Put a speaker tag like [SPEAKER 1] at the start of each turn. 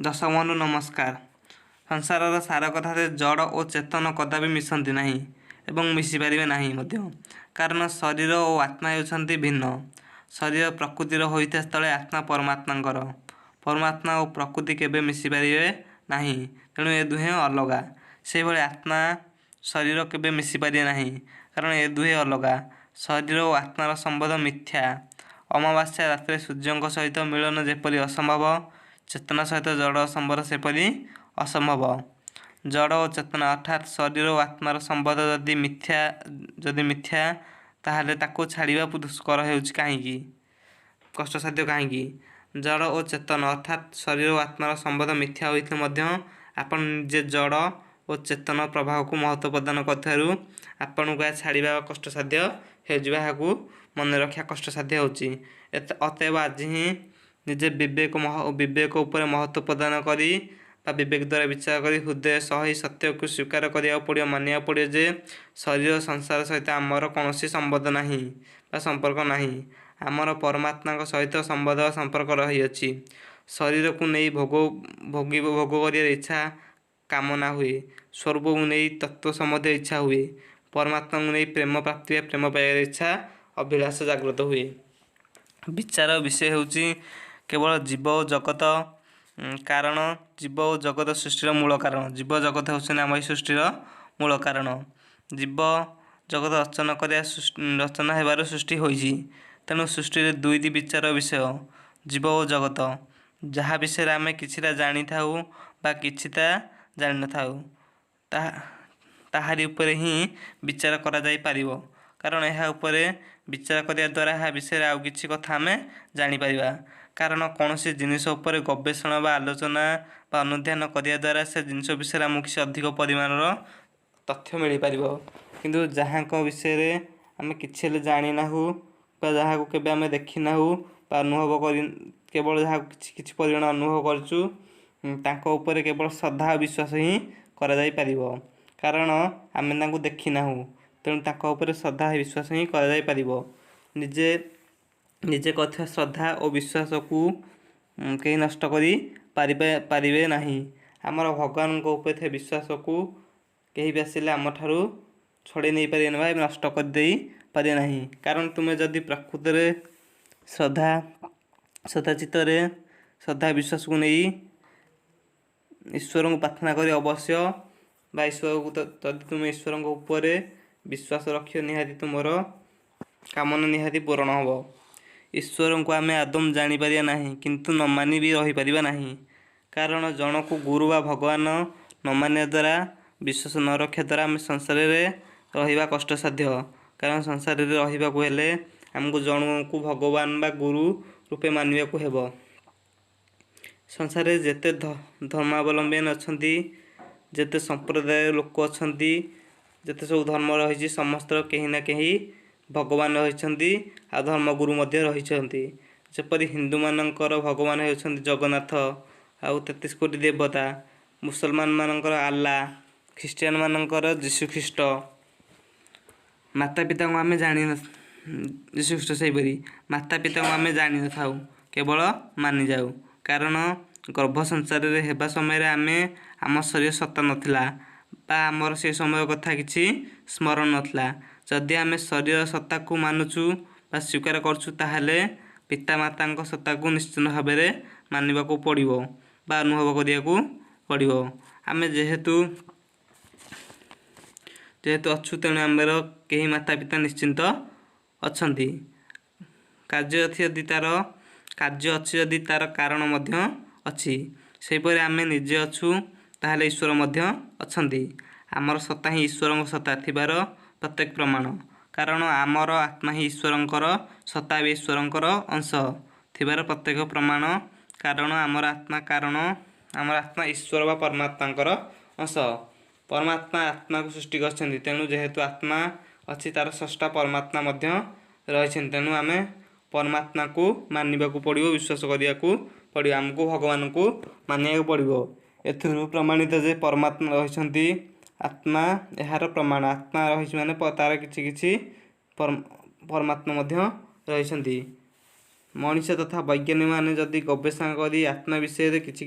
[SPEAKER 1] दर्शक बंधु नमस्कार। संसार सार कथा जड़ और चेतन कदापि मिशंती नहीं एवं मिशिपारे नहीं कारण शरीर और आत्मा होती भिन्न। शरीर प्रकृतिर होता स्थले आत्मा परमात्मा परमात्मा और प्रकृति केवे मिशिपारे नहीं तेणु ए दुहे अलगा। से भाई आत्मा शरीर केवे मिशिपारे नहीं कारण ए दुहे अलगा। शरीर और आत्मार संबंध मिथ्या। अमावास्या रात्रे सूर्य सहित मिलन जेपरी असंभव चेतना सहित जड़ संबंध सेपरी असंभव। जड़ और चेतना अर्थात शरीर और आत्मार संबंध जदि मिथ्या ताहले ताको छाड़िबा दुष्कर हेउछि काहेकि कष्टसाध्य काहेकि जड़ और चेतन अर्थात शरीर और आत्मार संबंध मिथ्या होइते मध्य आपण निजे जड़ और चेतन प्रभाव को महत्व प्रदान करथारु आपण को छाड़िबा कष्टसाध्य हेउजिबा को मन रखा कष्टसाध्य होछि। अतएव आज ही निजे विवेक उपर महत्व प्रदान करी विवेक द्वारा विचार करी हृदय सही सत्य को स्वीकार करिया पड़ियो मानिया पड़ियो जे शरीर संसार सहित आमर कौन संबंध नहीं संपर्क नहीं। आमर परमात्मा सहित संबंध संपर्क रही अछि। शरीर को नहीं भोग कर इच्छा कामना हुए। स्वरूप को नहीं तत्व संबंध इच्छा हुए। परमात्मा को नहीं प्रेम प्राप्ति प्रेम पाइबार इच्छा अभिलाष जागृत हुए। विचार विषय होची केवल जीव और जगत कारण। जीव और जगत सृष्टिर मूल कारण। जीव जगत होउछन आम सृष्टिर मूल कारण। जीव जगत रचना हेबार सृष्टि होइछि। तेणु सृष्टि दुईटी विचार विषय जीव और जगत। जहाँ विषय आम किछिटा जानी थाउ बा किछिटा जानि न थाउ ताहारी उपरे ही विचार करा जाई पारिबो कारण यह उपरे विचार करिया द्वारा यह विषय आउ किछि कथा आम जानि पारिबा। कारण कौन सी जिनिस उपरे गवेषणा बा आलोचना बा अनुध्यान करिया द्वारा से जिनिस विषय आमको किसी अधिक परिमाण तथ्य मिल पार। किंतु जहाँ विषय रे आम कि जानी ना जहाँ को केबे आम देखी ना बा अनुभव कर केवल जहाँ किसी परिमाण अनुभव करचु तांको उपरे केवल श्रद्धा विश्वास ही करा जाई पारिबो कारण आम तांको देखी ना तेणु तांको उपरे श्रद्धा विश्वास ही करा जाई पारिबो। निजे निजे कथा श्रद्धा और विश्वास को कहीं नष्ट करी पारिबे नहीं। आमर भगवान को ऊपर विश्वास को कहीं भी आसिले आम ठारू छड़े नहीं पारे ना नष्ट कर दे पारे नहीं। कारण तुम्हें जदि प्रकृति में श्रद्धा चित्तरे श्रद्धा विश्वास को नहीं ईश्वर को प्रार्थना करी अवश्य बा ईश्वर को जदि तुम ईश्वर ऊपर विश्वास रख निहाती तुमर कामना निहाती पूरण हम। ईश्वर को आम आदम जानीपर ना किंतु न मानि भी रहीपर ना कारण जन को गुरु बा भगवान न मानिया द्वारा विश्वास न रखा द्वारा आम संसार में रहा कष्टसाध्य। कारण संसार में रहा हेले आमको जन को भगवान बा गुरु रूपे मानिबा को हेबो। संसार में जेते धर्मावलंबी अच्छा जेते संप्रदाय लोक अच्छा जेते सब धर्म रही समस्त कहीं ना कहीं भगवान रही आ धर्मगुरु रही। जपरी हिंदू मानकर भगवान होती जगन्नाथ आउ 33 कोटी देवता। मुसलमान मानकर आल्ला ख्रीस्टियान मानकर जीशु ख्रीष्ट। माता पिता को आम जानी जीशु ख्रीष्ट से माता पिता को आम जानी न था केवल मानि जाऊ कारण गर्भ संसार में हेबा समय आम आम शरीर सत्ता नथिला बा आमर से समय कथा किछि स्मरण नथिला। जदि आम शरीर सत्ता को मानुचु बा स्वीकार करचु ताहले पिता माता सत्ता को निश्चित भाव में मानवा को पड़ो बा अनुभव करिया को पड़ो। आम जेहेतु अच्छु तेणु आमर कहीं माता पिता निश्चिंत अच्छा कार्य यदि तार कार्य अच्छी यदि तार कारण मध्य अच्छी सेपरि आम निजे अच्छु ताहले ईश्वर मध्य अच्छन्ति। आमर सत्ता ही ईश्वर सत्ता थिबार प्रत्येक प्रमाण कारण आमर आत्मा ही ईश्वरंकर सत्ता भी ईश्वरंकर अंश थिबार प्रत्येक प्रमाण कारण आमर आत्मा ईश्वर बा परमात्मांकर अंश। परमात्मा आत्मा को सृष्टि करछन्ति तेणु जेहेतु आत्मा अच्छी तार स्रष्टा परमात्मा मध्य रही तेणु आम परमात्मा को मानिबा को पड़ो विश्वास करिया को पड़ो आमको भगवान को मानिया को पड़ो। एथुरु प्रमाणित जे परमात्मा रही आत्मा यार प्रमाण आत्मा रही माने तार किछि परमात्मा मध्य रही। मनुष्य तथा वैज्ञानिक माने जदि गवेषणा करी आत्मा विषय किछि